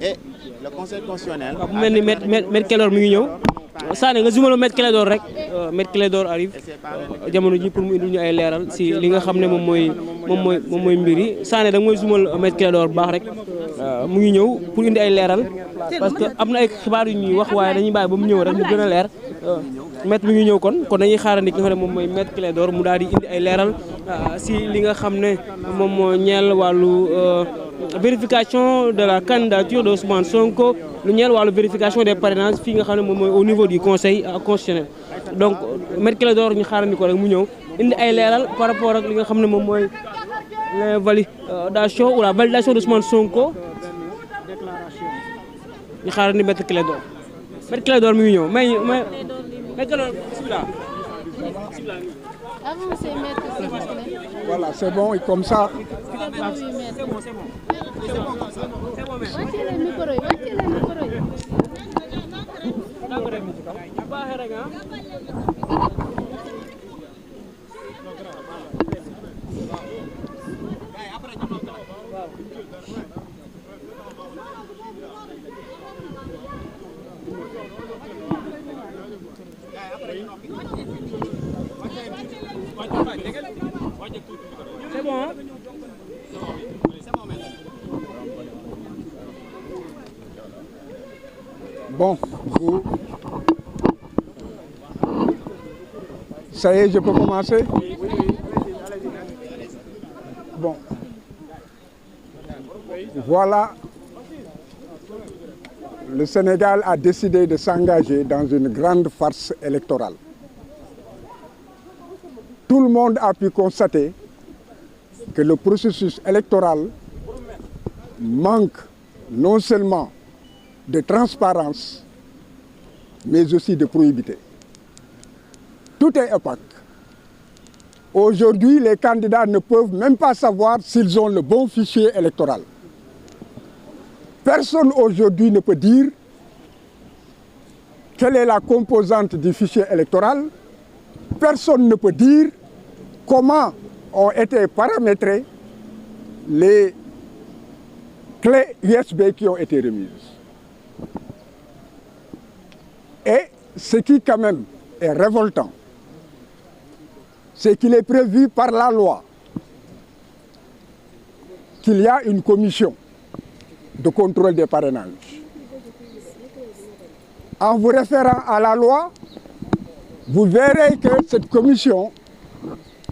et le conseil constitutionnel. waaw bu mel ni maître Clédor mi ngi ñëw Sané nga zoomalo maître Clédor rek maître Clédor arrive jamono ji pour mu indil ñu ay leeral si li nga xam ne moom mooy mbir yi Sané da nga mooy zoomal maître Clédor bu baax rek mu ngi ñëw pour indi ay leeral parce que am na ay xibaar yu ñuy wax waaye dañuy bàyyi ba mu ñëw rek mu gën a leer maître mi ngi ñëw kon dañuy xaarandi ki nga xam ne moom mooy maître Clédor mu daal di indi ay leeral si li nga xam ne moom moo ñeel wàllu vérification de la candidature de Ousmane Sonko lu ñeel wàllu vérification des parrainages fii nga xam ne moom mooy au niveau du conseil constitutionnel donc maître Clédor ñu xaarandi ko rek mu ñëw indi ay leeral par rapport ak li nga xam ne moom mooy la validation ou la validation de Ousmane Sonko ñu xaarandi maître Clédor mi ngi ñëw may maître Clédor bismillah. Avancez, maître, s'il vous plaît. Voilà, c'est bon, et comme ça. C'est bon. Wàccee leen micro yi, wàccee leen micro yi. C'est bon, hein? Bon, vous... Ça y est, je peux commencer? Bon. Voilà. Le Sénégal a décidé de s'engager dans une grande farce électorale. Tout le monde a pu constater que le processus électoral manque non seulement de transparence, mais aussi de probité. Tout est opaque. Aujourd'hui, les candidats ne peuvent même pas savoir s'ils ont le bon fichier électoral. Personne aujourd'hui ne peut dire quelle est la composante du fichier électoral. Personne ne peut dire comment ont été paramétrées les clés USB qui ont été remises. Et ce qui quand même est révoltant, c'est qu'il est prévu par la loi qu'il y a une commission de contrôle des parrainages. En vous référant à la loi, vous verrez que cette commission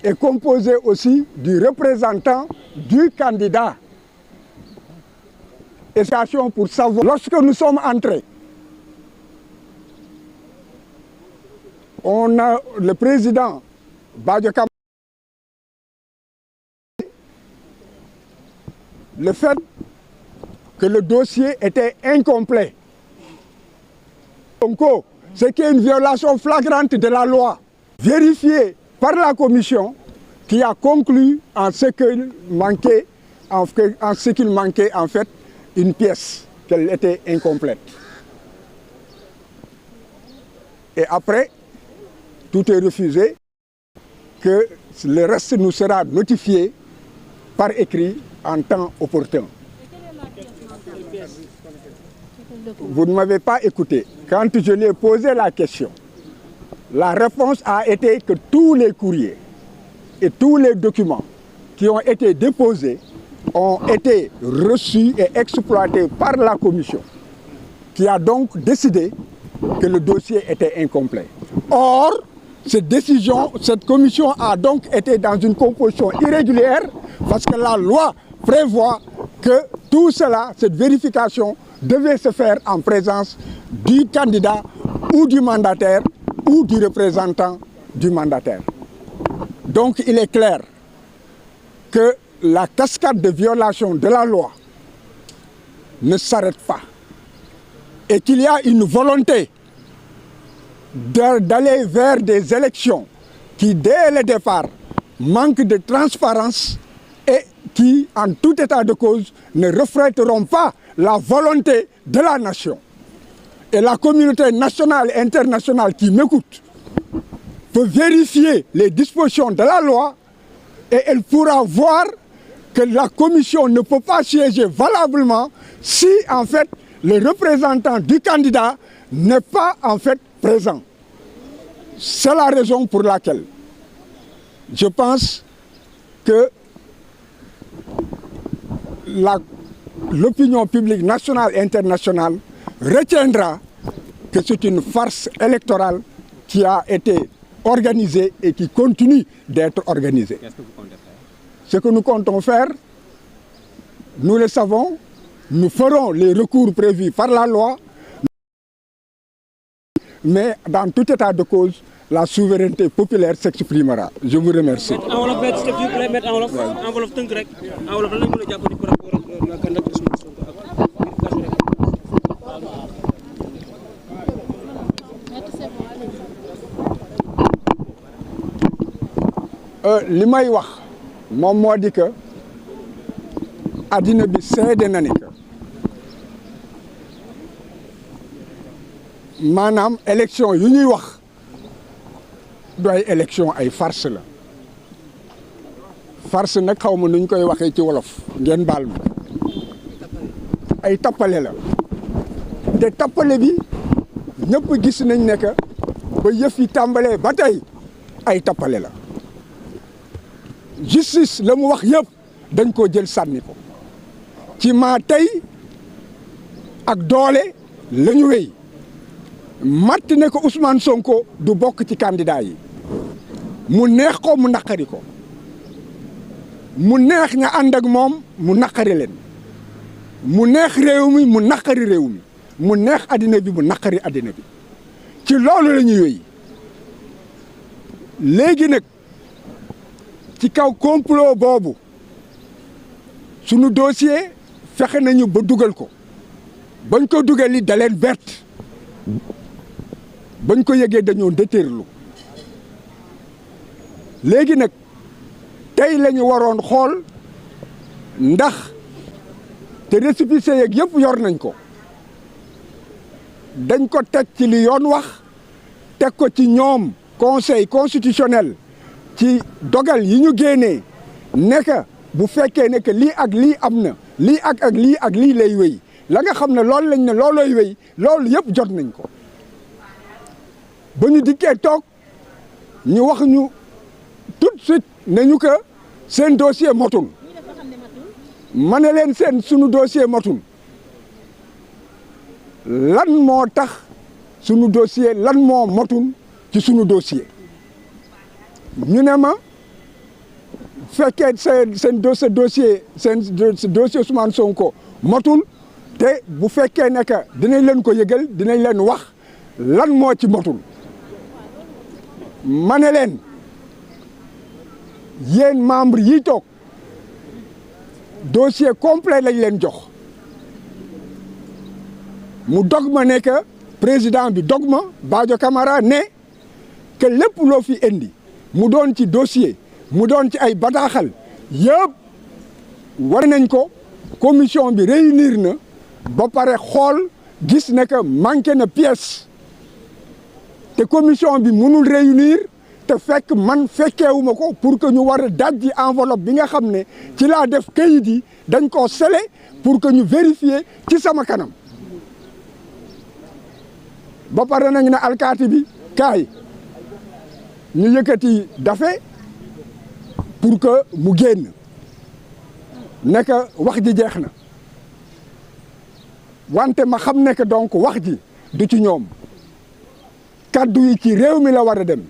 est composée aussi du représentant du candidat. Et pour savoir, lorsque nous sommes entrés, on a le président Badio Camara, le fait que le dossier était incomplet. Donc, ce qui est une violation flagrante de la loi, vérifiée par la commission qui a conclu en ce qu'il manquait en fait une pièce, qu'elle était incomplète. Et après, tout est refusé, que le reste nous sera notifié par écrit en temps opportun. Vous ne m'avez pas écouté. Quand je lui ai posé la question, la réponse a été que tous les courriers et tous les documents qui ont été déposés ont été reçus et exploités par la commission, qui a donc décidé que le dossier était incomplet. Or, cette commission a donc été dans une composition irrégulière parce que la loi prévoit que tout cela, cette vérification, devait se faire en présence du candidat ou du mandataire ou du représentant du mandataire. Donc il est clair que la cascade de violation de la loi ne s'arrête pas et qu'il y a une volonté d'aller vers des élections qui, dès le départ, manquent de transparence et qui, en tout état de cause, ne reflèteront pas la volonté de la nation. Et la communauté nationale et internationale qui m'écoute peut vérifier les dispositions de la loi et elle pourra voir que la commission ne peut pas siéger valablement si en fait le représentant du candidat n'est pas en fait présent. C'est la raison pour laquelle je pense que l'opinion publique nationale et internationale retiendra que c'est une farce électorale qui a été organisée et qui continue d'être organisée. Qu'est-ce que vous comptez faire? Ce que nous comptons faire, nous le savons, nous ferons les recours prévus par la loi, mais dans tout état de cause, la souveraineté populaire s'exprimera. Je vous remercie. li may wax moom moo di que addina bi seede na ni que maanaam élection yu ñuy wax du ay élection ay farce la farce nag xaw ma nuñ koy waxee ci wolof ngeen baal ma ay tappale la te tappale bi ñëpp gis nañ ne que ba yëf yi tàmbalee ba tey ay tappale la justice la mu wax yëpp dañ koo jël sànni ko ci maa tey ak doole la ñu wéy matt ne ko Ousmane Sonko du bokk ci candidat yi mu neex ko mu naqari ko mu neex ña ànd ak moom mu naqari leen mu neex réew mi mu naqari réew mi mu neex addina bi mu naqari addina bi ci loolu la ñuy wéy léegi nag ci kaw complot boobu sunu dossier fexe nañu ba dugal ko bañ ko dugal li da leen bett bañ ko yëgee dañoo déterlu léegi nag tey la ñu waroon xool ndax te récépissé yeeg yëpp yor nañ ko dañ ko teg ci li yoon wax teg ko ci ñoom conseil constitutionnel ci dogal yi ñu génnee nekk bu fekkee ne que lii ak lii am na lii ak lii ak lii lay wéy la nga xam ne loolu lañ ne loolooy wéy loolu yëpp jot nañ ko ba ñu dikkee toog ñu wax ñu tout de suite ne ñu que seen dossier motul ma ne leen sunu dossier motul lan moo tax sunu dossier lan moo motul ci sunu dossier ñu ne ma fekkee seen dossier Ousmane Sonko motul te bu fekkee ne que dinañ leen ko yëgal dinañ leen wax lan moo ci motul ma ne leen yéen membre yi toog dossier complet lañ leen jox mu dog ma ne que président bi dog ma Badio Camara ne que lépp loo fi indi mu doon ci dossier mu doon ci ay bataaxal yëpp war nañ ko commission bi réunir na ba pare xool gis ne que manqué na pièce te commission bi mënul réunir te fekk man fekkeewuma ko pour que ñu war a dajji enveloppe bi nga xam ne ci laa def kayit yi dañ koo scellé pour que ñu vérifier ci sama kanam ba pare nañ ne alkaati bi kaay ñu yëkkati dafe pour que mu génn nekk wax ji jeex na wante ma xam ne que donc wax ji du ci ñoom kaddu yi ci réew mi la war a dem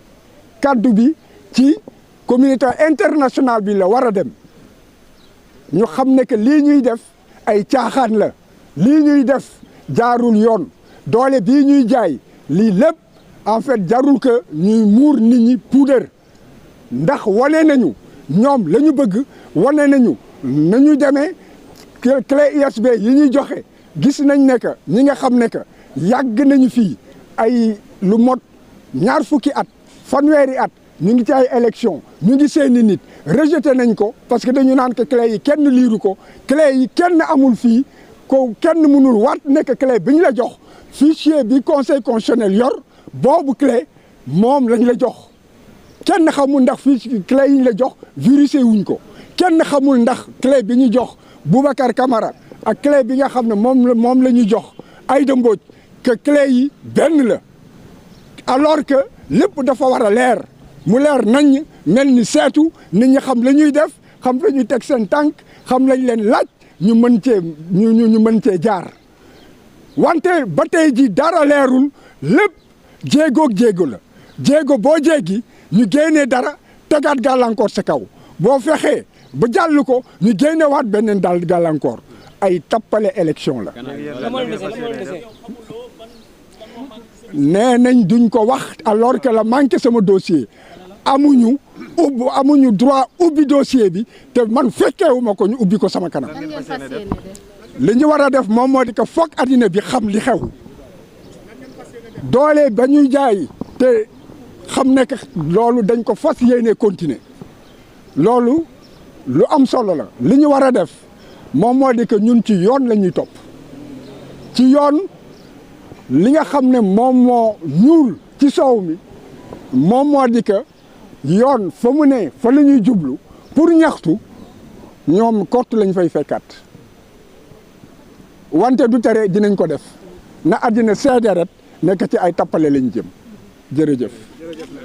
kaddu bi ci communauté internationale bi la war a dem ñu xam ne que lii ñuy def ay caaxaan la lii ñuy def jaarul yoon doole bii ñuy jaay lii lépp en fait jarul que ñuy muur nit ñi puudar ndax wane nañu ñoom la ñu bëgg wane nañu nañu demee clé USB yi ñuy joxe gis nañ ne que ñi nga xam ne que yàgg nañu fii ay lu mot ñaar fukki at fanweeri at ñu ngi ci ay élection ñu ngi seeni nit rejeté nañ ko parce que dañu naan que clé yi kenn liiru ko clé yi kenn amul fii ko kenn mënul waat nekk clé bi ñu la jox fichier bi conseil constitutionnel yor boobu clé moom lañ la jox kenn xamul ndax fii clé yi ñu la jox virusé wuñ ko kenn xamul ndax clé bi ñu jox Boubacar Camara ak clé bi nga xam ne moom la ñu jox Aïda Mbodj que clé yi benn la alors que lépp dafa war a leer mu leer nañ mel ni seetu nit ñi xam la ñuy def xam la ñuy teg seen tànk xam lañ leen laaj ñu mën cee ñu mën cee jaar wante ba tey ji dara leerul lépp jéegoog jéego la jéego boo jéegi ñu génnee dara tegaat gàllankoor sa kaw boo fexee ba jàll ko ñu génnewaat beneen daal gàllankoor ay tappale élection la. nee nañ duñ ko wax alors que la manqué sama dossier amuñu droit ubbi dossier bi te man fekkewuma ko ñu ubbi ko sama kanam. li ñu war a def moom moo di que foog addina bi xam li xew doole ba ñuy jaay te xam ne que loolu dañ ko fas yéene continuer loolu lu am solo la. li ñu war a def moom moo di que ñun ci yoon la ñuy topp ci yoon li nga xam ne moom moo ñuul ci soow mi moom moo di que yoon fa mu ne fa la ñuy jublu pour ñaxtu ñoom kott lañ fay fekkaat wante du tere dinañ ko def na àddina seede rek nekk ci ay tappale lañ jëm jërëjëf.